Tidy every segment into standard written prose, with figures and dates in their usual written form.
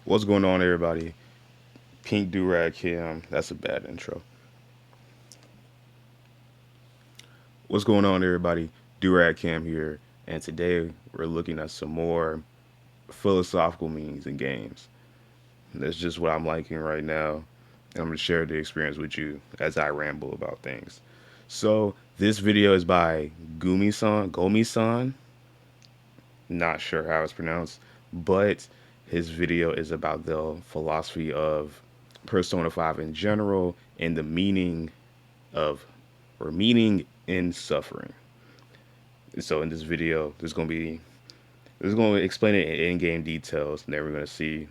What's going on, everybody? Pink Durag Cam. That's a bad intro. What's going on, everybody? Durag Cam here, and today we're looking at some more philosophical meanings in games. That's just what I'm liking right now, and I'm gonna share the experience with you as I ramble about things. So this video is by Gomi-san. Not sure how it's pronounced, but his video is about the philosophy of Persona 5 in general and the of meaning in suffering. So in this video, there's going to explain it in in-game details, and then we're going to see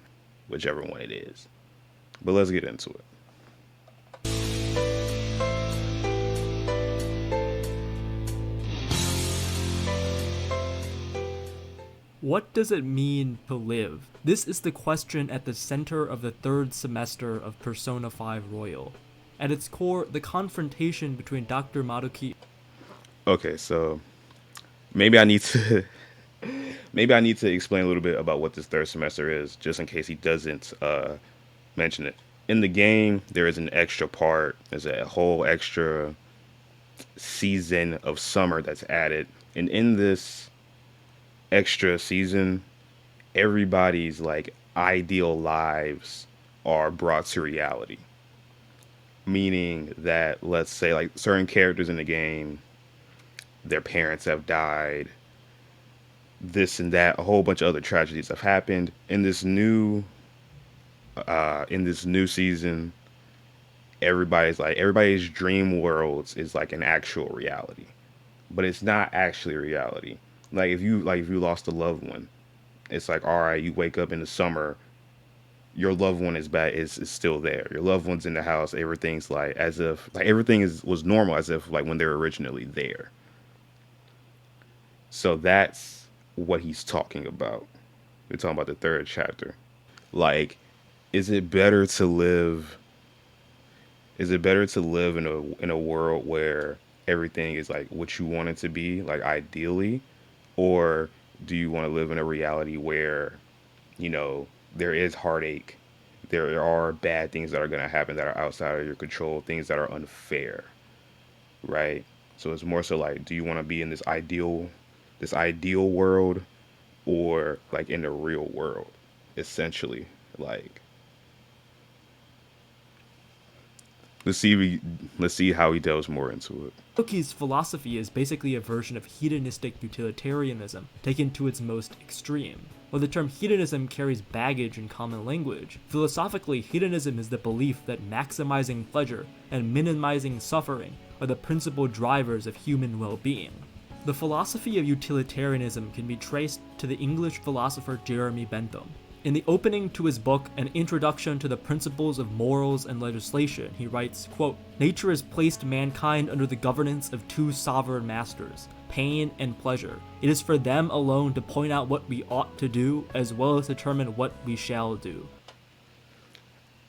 whichever one it is. But let's get into it. What does it mean to live? This is the question at the center of the third semester of Persona 5 Royal. At its core, the confrontation between Dr. Maruki. Okay, so maybe I need to maybe I need to explain a little bit about what this third semester is, just in case he doesn't mention it. In the game, there is an extra part. There's a whole extra season of summer that's added, and in this extra season, everybody's like ideal lives are brought to reality. Meaning that, let's say, like certain characters in the game, their parents have died, this and that, a whole bunch of other tragedies have happened. In this new season, everybody's dream worlds is like an actual reality, but it's not actually reality. Like if you lost a loved one, it's like, all right, you wake up in the summer, your loved one is still there. Your loved one's in the house. Everything's like as if like everything is was normal, as if like when they were originally there. So that's what he's talking about. We're talking about the third chapter. Like, is it better to live? Is it better to live in a world where everything is like what you want it to be, like ideally, or do you want to live in a reality where, you know, there is heartache, there are bad things that are going to happen that are outside of your control, things that are unfair, right? So it's more so like, do you want to be in this ideal world, or like in the real world, essentially? Like, let's see let's see how he delves more into it. Maruki's philosophy is basically a version of hedonistic utilitarianism, taken to its most extreme. While the term hedonism carries baggage in common language, philosophically, hedonism is the belief that maximizing pleasure and minimizing suffering are the principal drivers of human well-being. The philosophy of utilitarianism can be traced to the English philosopher Jeremy Bentham. In the opening to his book, An Introduction to the Principles of Morals and Legislation, he writes, quote, "Nature has placed mankind under the governance of two sovereign masters, pain and pleasure. It is for them alone to point out what we ought to do, as well as determine what we shall do."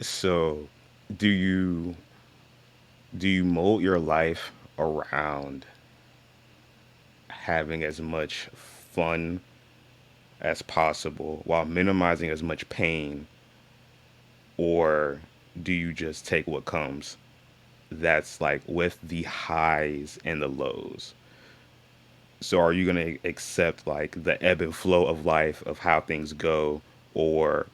So, do you mold your life around having as much fun as possible while minimizing as much pain, or do you just take what comes, that's like with the highs and the lows? So are you going to accept like the ebb and flow of life, of how things go, or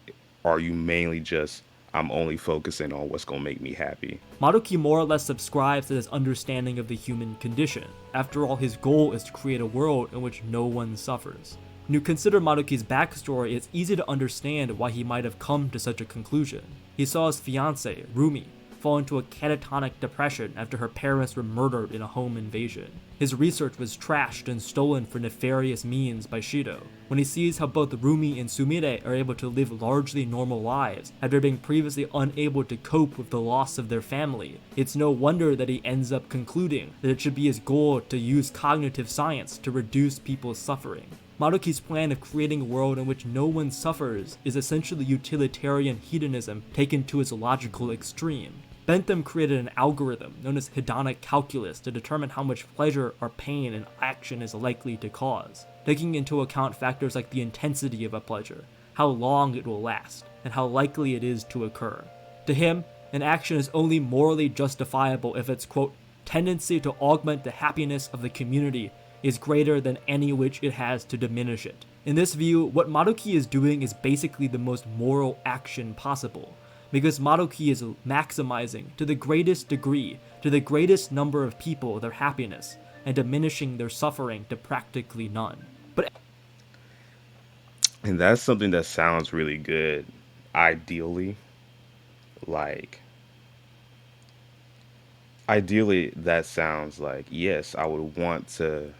are you mainly just, I'm only focusing on what's going to make me happy? Maruki more or less subscribes to this understanding of the human condition. After all, his goal is to create a world in which no one suffers. When you consider Maruki's backstory, it's easy to understand why he might have come to such a conclusion. He saw his fiancée, Rumi, fall into a catatonic depression after her parents were murdered in a home invasion. His research was trashed and stolen for nefarious means by Shido. When he sees how both Rumi and Sumire are able to live largely normal lives after being previously unable to cope with the loss of their family, it's no wonder that he ends up concluding that it should be his goal to use cognitive science to reduce people's suffering. Maruki's plan of creating a world in which no one suffers is essentially utilitarian hedonism taken to its logical extreme. Bentham created an algorithm known as hedonic calculus to determine how much pleasure or pain an action is likely to cause. taking into account factors like the intensity of a pleasure, how long it will last, and how likely it is to occur. To him, an action is only morally justifiable if its, quote, tendency to augment the happiness of the community is greater than any which it has to diminish it. In this view, what Madoki is doing is basically the most moral action possible, because Madoki is maximizing to the greatest degree, to the greatest number of people, their happiness, and diminishing their suffering to practically none. But And that's something that sounds really good. Ideally, like ideally that sounds like yes, I would want to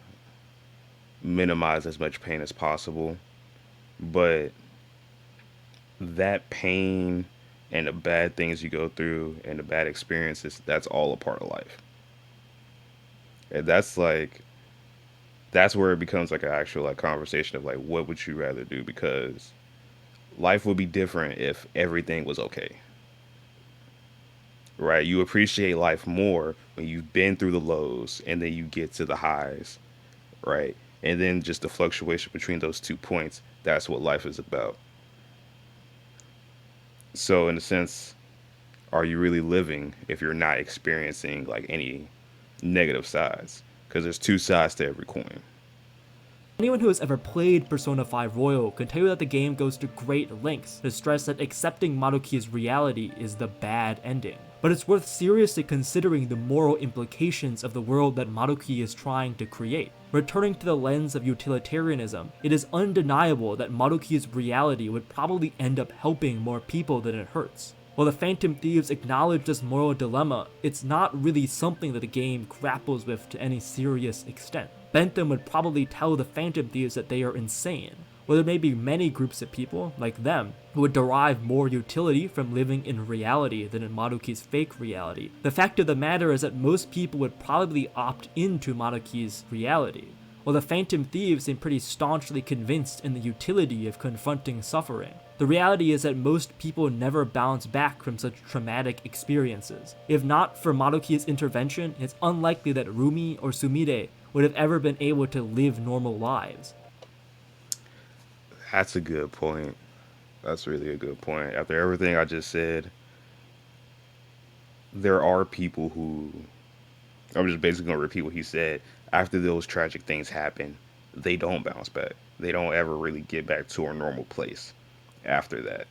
minimize as much pain as possible, but that pain and the bad things you go through and the bad experiences, that's all a part of life. And that's where it becomes like an actual like conversation of like what would you rather do, because life would be different if everything was okay. Right? You appreciate life more when you've been through the lows and then you get to the highs, right? And then just the fluctuation between those 2 points, that's what life is about. So in a sense, are you really living if you're not experiencing like any negative sides? Because there's two sides to every coin. anyone who has ever played Persona 5 Royal can tell you that the game goes to great lengths to stress that accepting Madoki's reality is the bad ending. But it's worth seriously considering the moral implications of the world that Madoki is trying to create. Returning to the lens of utilitarianism, it is undeniable that Madoki's reality would probably end up helping more people than it hurts. While the Phantom Thieves acknowledge this moral dilemma, it's not really something that the game grapples with to any serious extent. Bentham would probably tell the Phantom Thieves that they are insane, while there may be many groups of people, like them, who would derive more utility from living in reality than in Madoki's fake reality. The fact of the matter is that most people would probably opt into Madoki's reality, while the Phantom Thieves seem pretty staunchly convinced in the utility of confronting suffering. The reality is that most people never bounce back from such traumatic experiences. If not for Madoki's intervention, it's unlikely that Rumi or Sumire would have ever been able to live normal lives. That's a good point. That's really a good point. After everything I just said, there are people who, I'm just basically going to repeat what he said. After those tragic things happen, they don't bounce back. They don't ever really get back to a normal place after that.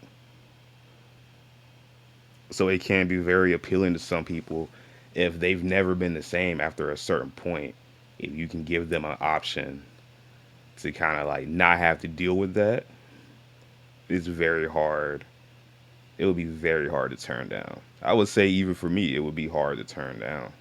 So it can be very appealing to some people if they've never been the same after a certain point. If you can give them an option to kind of like not have to deal with that, it's very hard. It would be very hard to turn down. I would say even for me, it would be hard to turn down.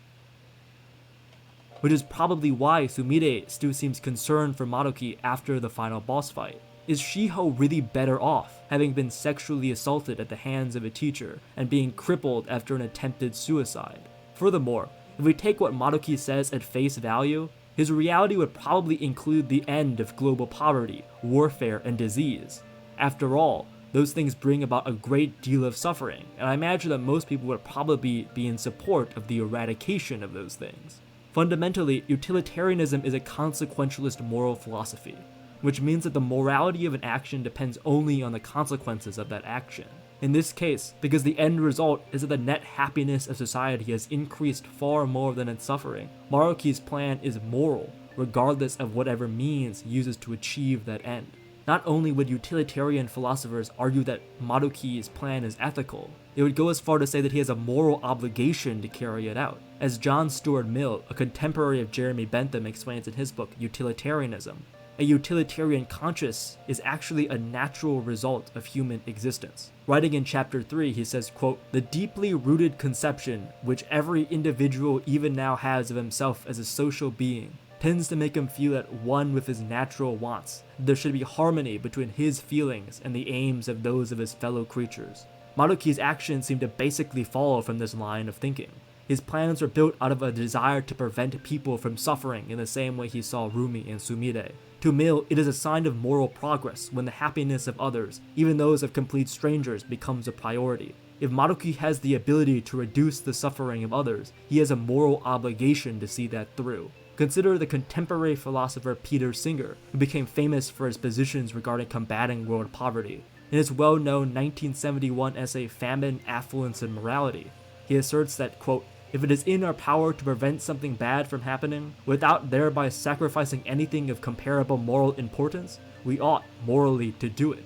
Which is probably why Sumire still seems concerned for Madoki after the final boss fight. Is Shiho really better off, having been sexually assaulted at the hands of a teacher and being crippled after an attempted suicide? Furthermore, if we take what Madoki says at face value, his reality would probably include the end of global poverty, warfare, and disease. After all, those things bring about a great deal of suffering, and I imagine that most people would probably be in support of the eradication of those things. Fundamentally, utilitarianism is a consequentialist moral philosophy, which means that the morality of an action depends only on the consequences of that action. In this case, because the end result is that the net happiness of society has increased far more than its suffering, Maruki's plan is moral, regardless of whatever means he uses to achieve that end. Not only would utilitarian philosophers argue that Maruki's plan is ethical, they would go as far to say that he has a moral obligation to carry it out. As John Stuart Mill, a contemporary of Jeremy Bentham, explains in his book Utilitarianism, a utilitarian conscience is actually a natural result of human existence. Writing in chapter 3, he says, quote, "The deeply rooted conception which every individual even now has of himself as a social being tends to make him feel at one with his natural wants. There should be harmony between his feelings and the aims of those of his fellow creatures." Maruki's actions seem to basically follow from this line of thinking. His plans were built out of a desire to prevent people from suffering in the same way he saw Rumi and Sumire. To Mill, it is a sign of moral progress when the happiness of others, even those of complete strangers, becomes a priority. If Maruki has the ability to reduce the suffering of others, he has a moral obligation to see that through. Consider the contemporary philosopher Peter Singer, who became famous for his positions regarding combating world poverty. In his well-known 1971 essay Famine, Affluence, and Morality, he asserts that, quote, if it is in our power to prevent something bad from happening, without thereby sacrificing anything of comparable moral importance, we ought, morally, to do it.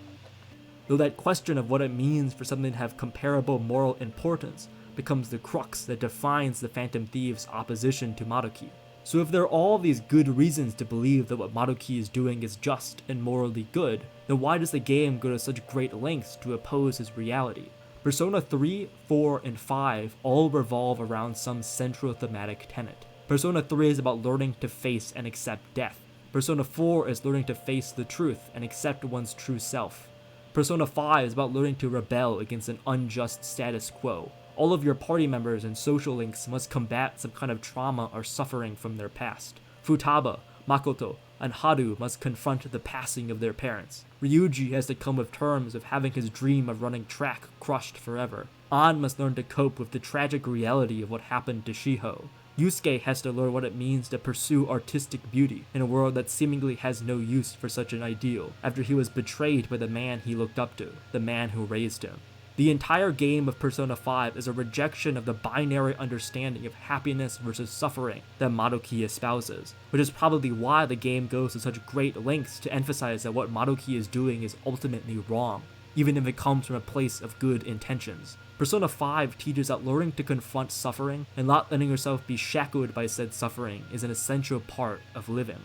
Though that question of what it means for something to have comparable moral importance becomes the crux that defines the Phantom Thieves' opposition to Madoki. So if there are all these good reasons to believe that what Madoki is doing is just and morally good, then why does the game go to such great lengths to oppose his reality? Persona 3, 4, and 5 all revolve around some central thematic tenet. Persona 3 is about learning to face and accept death. Persona 4 is learning to face the truth and accept one's true self. Persona 5 is about learning to rebel against an unjust status quo. All of your party members and social links must combat some kind of trauma or suffering from their past. Futaba, Makoto, and Haru must confront the passing of their parents. Ryuji has to come with terms of having his dream of running track crushed forever. An must learn to cope with the tragic reality of what happened to Shiho. Yusuke has to learn what it means to pursue artistic beauty in a world that seemingly has no use for such an ideal, after he was betrayed by the man he looked up to, the man who raised him. The entire game of Persona 5 is a rejection of the binary understanding of happiness versus suffering that Madoki espouses, which is probably why the game goes to such great lengths to emphasize that what Madoki is doing is ultimately wrong, even if it comes from a place of good intentions. Persona 5 teaches that learning to confront suffering and not letting yourself be shackled by said suffering is an essential part of living.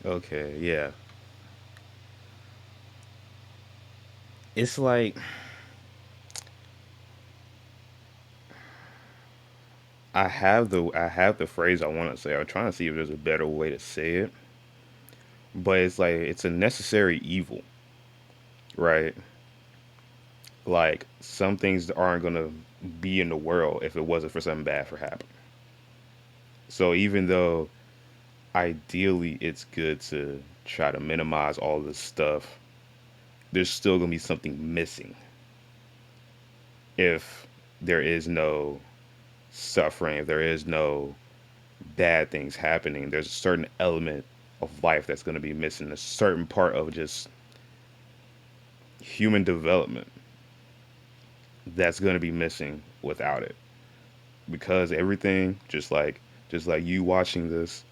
Okay, yeah. It's like I have the phrase I want to say. I'm trying to see if there's a better way to say it, but it's like it's a necessary evil, right? Like some things aren't gonna be in the world if it wasn't for something bad for happening. So even though ideally it's good to try to minimize all this stuff, there's still gonna be something missing if there is no suffering, if there is no bad things happening. There's a certain element of life that's going to be missing, a certain part of just human development that's going to be missing without it. Because everything, just like you watching this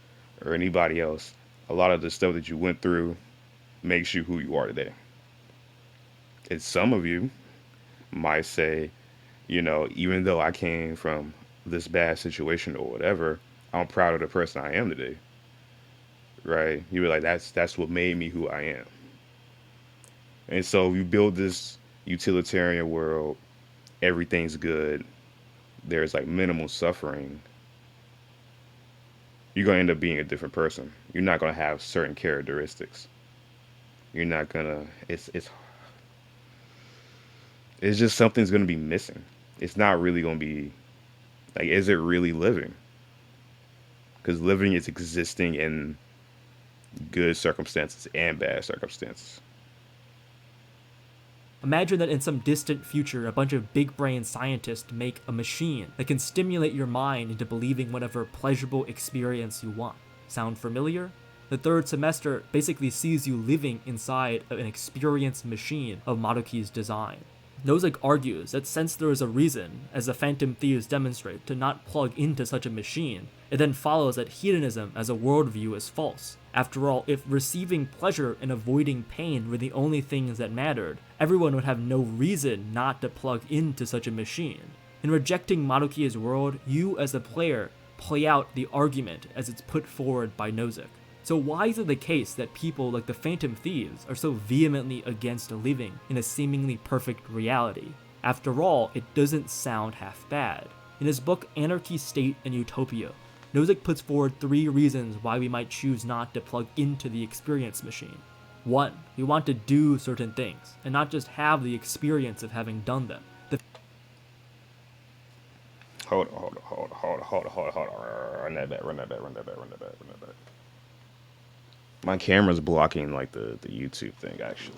or anybody else, a lot of the stuff that you went through makes you who you are today. And some of you might say, even though I came from this bad situation or whatever, I'm proud of the person I am today, right? You were like, that's what made me who I am. And so you build this utilitarian world, everything's good, there's like minimal suffering. You're gonna end up being a different person. You're not gonna have certain characteristics. You're not gonna. It's just something's gonna be missing. It's not really gonna be like, is it really living? Because living is existing in good circumstances and bad circumstances. Imagine that in some distant future, a bunch of big brain scientists make a machine that can stimulate your mind into believing whatever pleasurable experience you want. Sound familiar? The third semester basically sees you living inside of an experience machine of Madoki's design. Nozick argues that since there is a reason, as the Phantom Thieves demonstrate, to not plug into such a machine, it then follows that hedonism as a worldview is false. After all, if receiving pleasure and avoiding pain were the only things that mattered, everyone would have no reason not to plug into such a machine. In rejecting Madoki's world, you as a player play out the argument as it's put forward by Nozick. So why is it the case that people like the Phantom Thieves are so vehemently against living in a seemingly perfect reality? After all, it doesn't sound half bad. In his book Anarchy, State, and Utopia, Nozick puts forward 3 reasons why we might choose not to plug into the experience machine. 1. We want to do certain things, and not just have the experience of having done them. Hold on. Run that back. My camera's blocking like the YouTube thing actually.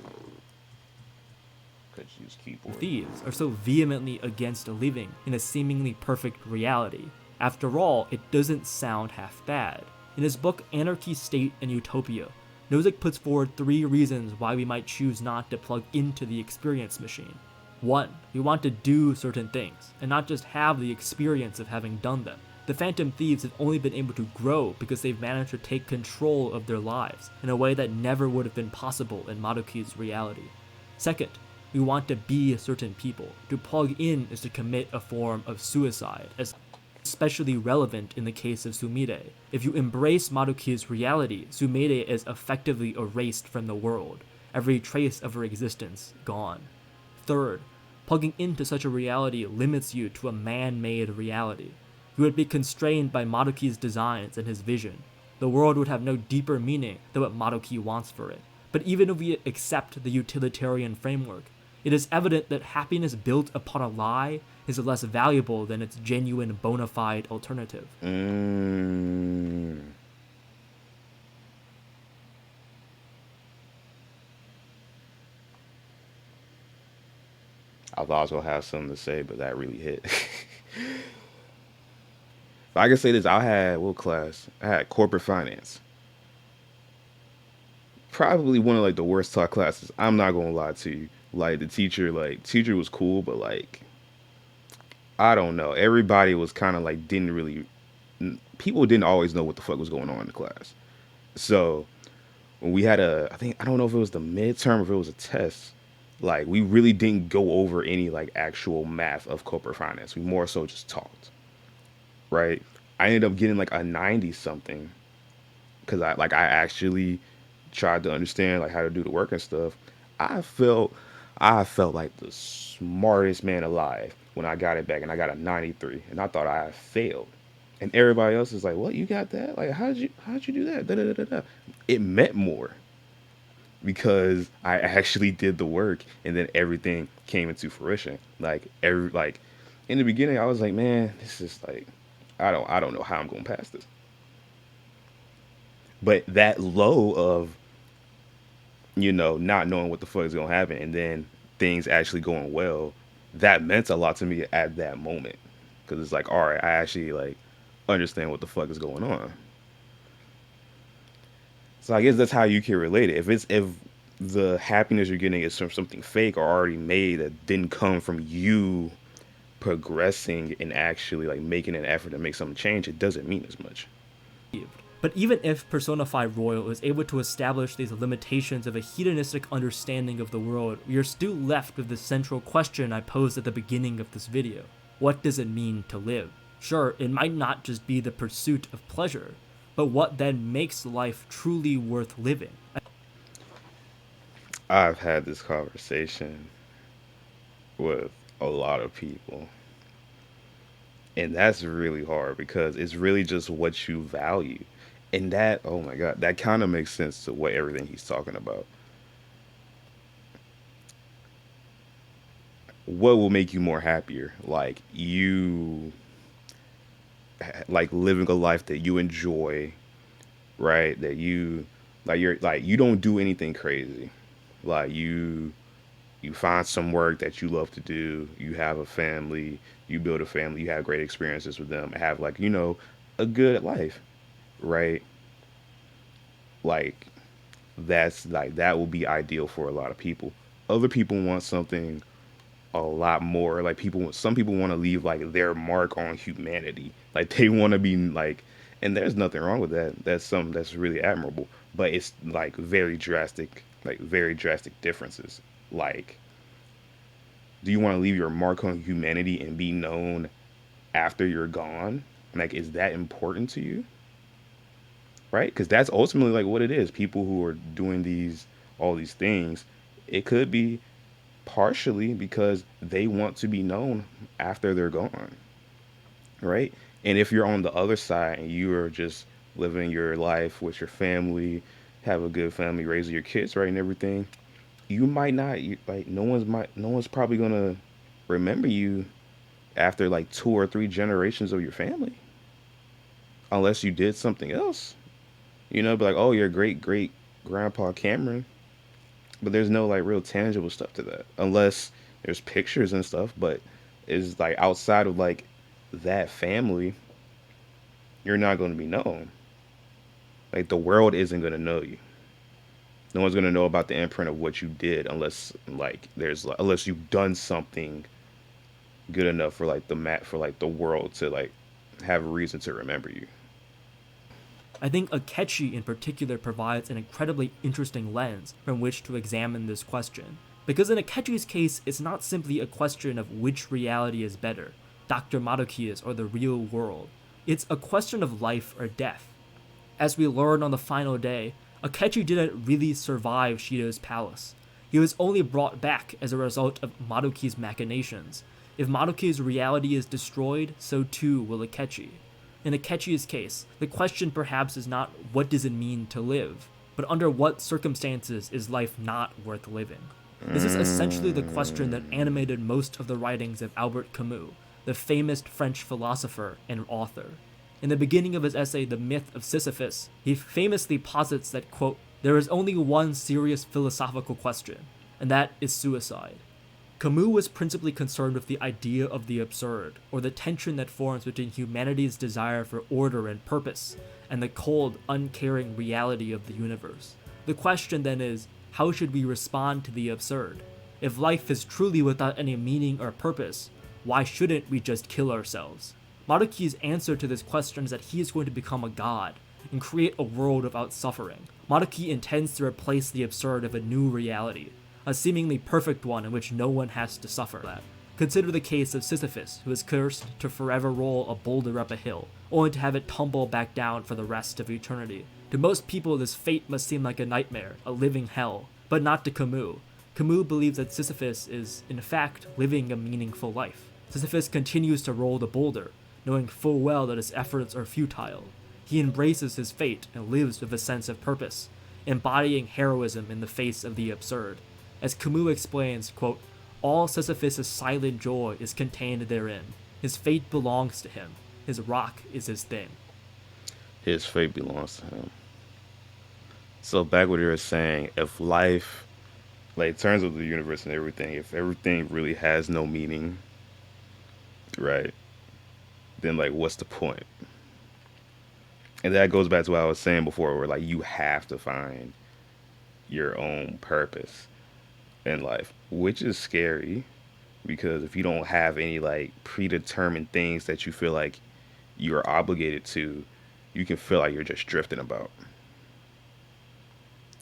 Could use keyboard. Thieves are so vehemently against living in a seemingly perfect reality. After all, it doesn't sound half bad. In his book Anarchy, State, and Utopia, Nozick puts forward 3 reasons why we might choose not to plug into the experience machine. 1. We want to do certain things, and not just have the experience of having done them. The Phantom Thieves have only been able to grow because they've managed to take control of their lives in a way that never would have been possible in Madoki's reality. Second, we want to be certain people. To plug in is to commit a form of suicide, especially relevant in the case of Sumire. If you embrace Madoki's reality, Sumire is effectively erased from the world, every trace of her existence gone. Third, plugging into such a reality limits you to a man-made reality. You would be constrained by Madoki's designs and his vision. The world would have no deeper meaning than what Madoki wants for it. But even if we accept the utilitarian framework, it is evident that happiness built upon a lie is less valuable than its genuine bona fide alternative. Mm. I thought I was gonna have something to say, but that really hit. If I can say this, I had what class? I had corporate finance. Probably one of like the worst taught classes. I'm not gonna lie to you. Like the teacher, teacher was cool, but like I don't know. Everybody was kind of like didn't really. People didn't always know what the fuck was going on in the class. So when we had I think I don't know if it was the midterm or if it was a test. Like we really didn't go over any like actual math of corporate finance. We more so just talked, right? I ended up getting like a 90 something because I actually tried to understand like how to do the work and stuff. I felt I felt like the smartest man alive when I got it back and I got a 93 and I thought I had failed. And everybody else is like, "What? You got that? Like how'd you do that?" Da, da, da, da, da. It meant more because I actually did the work and then everything came into fruition. Like in the beginning I was like, "Man, this is like I don't know how I'm going to pass this." But that low of not knowing what the fuck is gonna happen, and then things actually going well, that meant a lot to me at that moment, because it's like, all right, I actually like understand what the fuck is going on. So I guess that's how you can relate it. If the happiness you're getting is from something fake or already made that didn't come from you progressing and actually like making an effort to make something change, it doesn't mean as much. But even if Persona 5 Royal is able to establish these limitations of a hedonistic understanding of the world, we are still left with the central question I posed at the beginning of this video. What does it mean to live? Sure, it might not just be the pursuit of pleasure, but what then makes life truly worth living? I've had this conversation with a lot of people, and that's really hard because it's really just what you value. And that, oh my God, that kind of makes sense to what everything he's talking about. What will make you more happier? Like you like living a life that you enjoy, right? That you you're like you don't do anything crazy. Like you find some work that you love to do, you have a family, you build a family, you have great experiences with them, have like, a good life, right? Like that will be ideal for a lot of people. Other people want something a lot more. Like some people want to leave like their mark on humanity. Like they want to be like, and there's nothing wrong with that. That's something that's really admirable. But it's like very drastic differences. Like, do you want to leave your mark on humanity and be known after you're gone? Like, is that important to you? Right? Because that's ultimately like what it is. People who are doing all these things, it could be partially because they want to be known after they're gone, right? And if you're on the other side and you are just living your life with your family, have a good family, raising your kids right and everything, you might not like no one's probably gonna remember you after like 2 or 3 generations of your family, unless you did something else. Be like, oh, your great great grandpa Cameron, but there's no like real tangible stuff to that unless there's pictures and stuff. But it's like outside of like that family, you're not going to be known. Like the world isn't going to know you. No one's going to know about the imprint of what you did unless like there's unless you've done something good enough for like the mat for like the world to like have a reason to remember you. I think Akechi in particular provides an incredibly interesting lens from which to examine this question. Because in Akechi's case, it's not simply a question of which reality is better, Dr. Maruki's or the real world. It's a question of life or death. As we learn on the final day, Akechi didn't really survive Shido's palace. He was only brought back as a result of Maruki's machinations. If Maruki's reality is destroyed, so too will Akechi. In Akechi's case, the question perhaps is not what does it mean to live, but under what circumstances is life not worth living? This is essentially the question that animated most of the writings of Albert Camus, the famous French philosopher and author. In the beginning of his essay, The Myth of Sisyphus, he famously posits that, quote, there is only one serious philosophical question, and that is suicide. Camus was principally concerned with the idea of the absurd, or the tension that forms between humanity's desire for order and purpose, and the cold, uncaring reality of the universe. The question then is, how should we respond to the absurd? If life is truly without any meaning or purpose, why shouldn't we just kill ourselves? Maruki's answer to this question is that he is going to become a god, and create a world without suffering. Maruki intends to replace the absurd with a new reality, a seemingly perfect one in which no one has to suffer that. Consider the case of Sisyphus, who is cursed to forever roll a boulder up a hill, only to have it tumble back down for the rest of eternity. To most people, this fate must seem like a nightmare, a living hell, but not to Camus. Camus believes that Sisyphus is, in fact, living a meaningful life. Sisyphus continues to roll the boulder, knowing full well that his efforts are futile. He embraces his fate and lives with a sense of purpose, embodying heroism in the face of the absurd. As Camus explains, quote, all Sisyphus' silent joy is contained therein. His fate belongs to him. His rock is his thing. His fate belongs to him. So back what you were saying, if life, like in terms of the universe and everything, if everything really has no meaning, right? Then like what's the point? And that goes back to what I was saying before, where like you have to find your own purpose in life, which is scary because if you don't have any like predetermined things that you feel like you're obligated to, you can feel like you're just drifting about.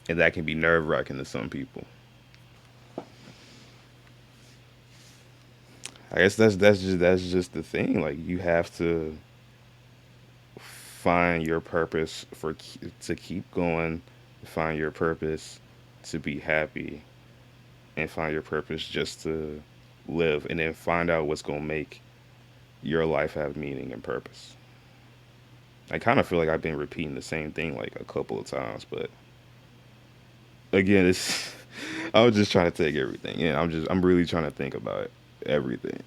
And that can be nerve wracking to some people. I guess that's just the thing. Like you have to find your purpose to keep going, find your purpose to be happy, and find your purpose just to live, and then find out what's gonna make your life have meaning and purpose. I kind of feel like I've been repeating the same thing like a couple of times, but again, it's I was just trying to take everything in. I'm really trying to think about everything.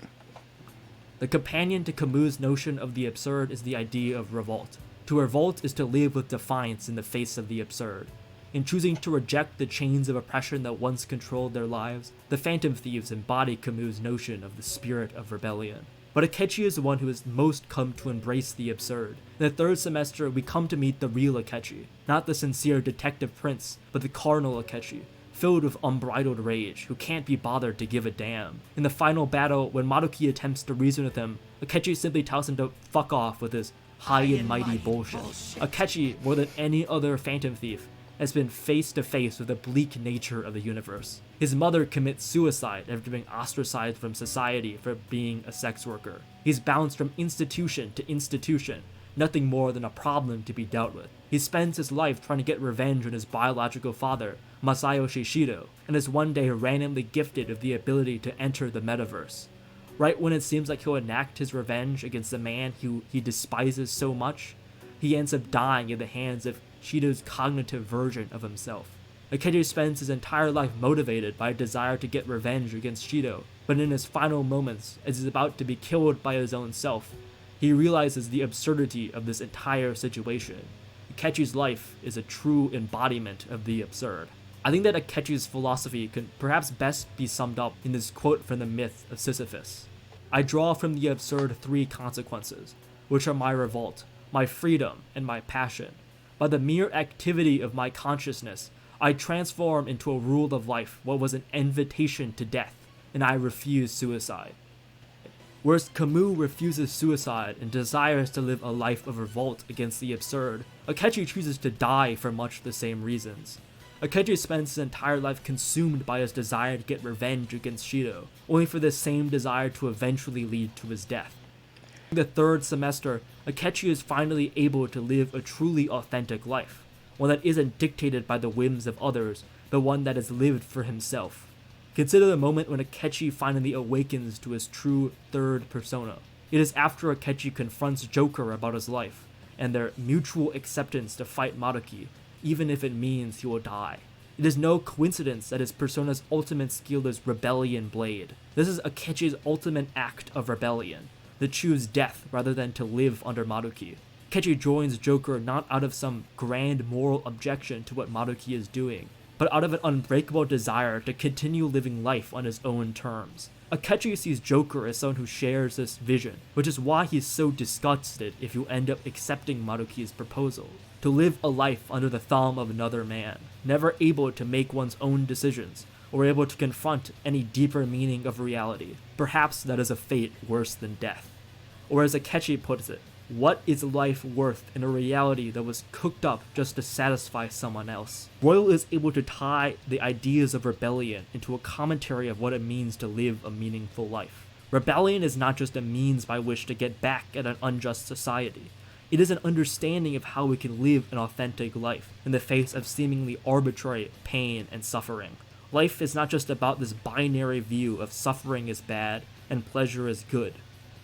The companion to Camus' notion of the absurd is the idea of revolt. To revolt is to live with defiance in the face of the absurd. In choosing to reject the chains of oppression that once controlled their lives, the Phantom Thieves embody Camus' notion of the spirit of rebellion. But Akechi is the one who has most come to embrace the absurd. In the third semester, we come to meet the real Akechi, not the sincere detective prince, but the carnal Akechi, filled with unbridled rage, who can't be bothered to give a damn. In the final battle, when Maruki attempts to reason with him, Akechi simply tells him to fuck off with his high and mighty bullshit. Akechi, more than any other Phantom Thief, has been face to face with the bleak nature of the universe. His mother commits suicide after being ostracized from society for being a sex worker. He's bounced from institution to institution, nothing more than a problem to be dealt with. He spends his life trying to get revenge on his biological father, Masayoshi Shido, and is one day randomly gifted with the ability to enter the metaverse. Right when it seems like he'll enact his revenge against the man who he despises so much, he ends up dying in the hands of Shido's cognitive version of himself. Akechi spends his entire life motivated by a desire to get revenge against Shido, but in his final moments, as he's about to be killed by his own self, he realizes the absurdity of this entire situation. Akechi's life is a true embodiment of the absurd. I think that Akechi's philosophy can perhaps best be summed up in this quote from the myth of Sisyphus. I draw from the absurd three consequences, which are my revolt, my freedom, and my passion. By the mere activity of my consciousness, I transform into a rule of life what was an invitation to death, and I refuse suicide. Whereas Camus refuses suicide and desires to live a life of revolt against the absurd, Akechi chooses to die for much the same reasons. Akechi spends his entire life consumed by his desire to get revenge against Shido, only for this same desire to eventually lead to his death. In the third semester, Akechi is finally able to live a truly authentic life, one that isn't dictated by the whims of others, but one that is lived for himself. Consider the moment when Akechi finally awakens to his true third persona. It is after Akechi confronts Joker about his life, and their mutual acceptance to fight Maruki, even if it means he will die. It is no coincidence that his persona's ultimate skill is Rebellion Blade. This is Akechi's ultimate act of rebellion, to choose death rather than to live under Maruki. Akechi joins Joker not out of some grand moral objection to what Maruki is doing, but out of an unbreakable desire to continue living life on his own terms. Akechi sees Joker as someone who shares this vision, which is why he's so disgusted if you end up accepting Maruki's proposal. To live a life under the thumb of another man, never able to make one's own decisions, or able to confront any deeper meaning of reality. Perhaps that is a fate worse than death. Or as Akechi puts it, what is life worth in a reality that was cooked up just to satisfy someone else? Royal is able to tie the ideas of rebellion into a commentary of what it means to live a meaningful life. Rebellion is not just a means by which to get back at an unjust society. It is an understanding of how we can live an authentic life in the face of seemingly arbitrary pain and suffering. Life is not just about this binary view of suffering is bad and pleasure is good.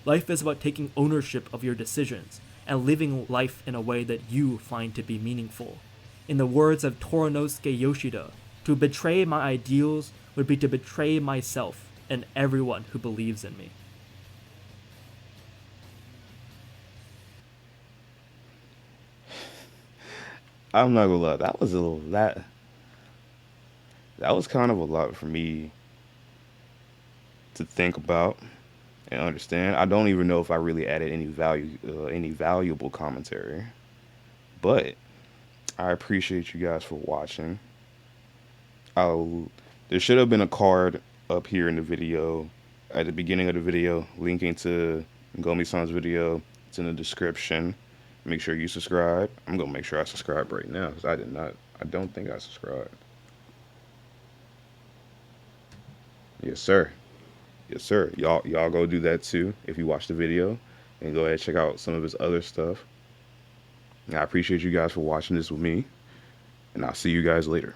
Life is about taking ownership of your decisions and living life in a way that you find to be meaningful. In the words of Toranosuke Yoshida, to betray my ideals would be to betray myself and everyone who believes in me. I'm not gonna lie, that was kind of a lot for me to think about and understand. I don't even know if I really added any valuable commentary, but I appreciate you guys for watching. I'll, there should have been a card up here in the video at the beginning of the video linking to Gomi-san's video. It's in the description. Make sure you subscribe. I'm gonna make sure I subscribe right now because I did not. I don't think I subscribed. Yes, sir. Yes, sir. Y'all go do that too if you watch the video, and go ahead and check out some of his other stuff. And I appreciate you guys for watching this with me, and I'll see you guys later.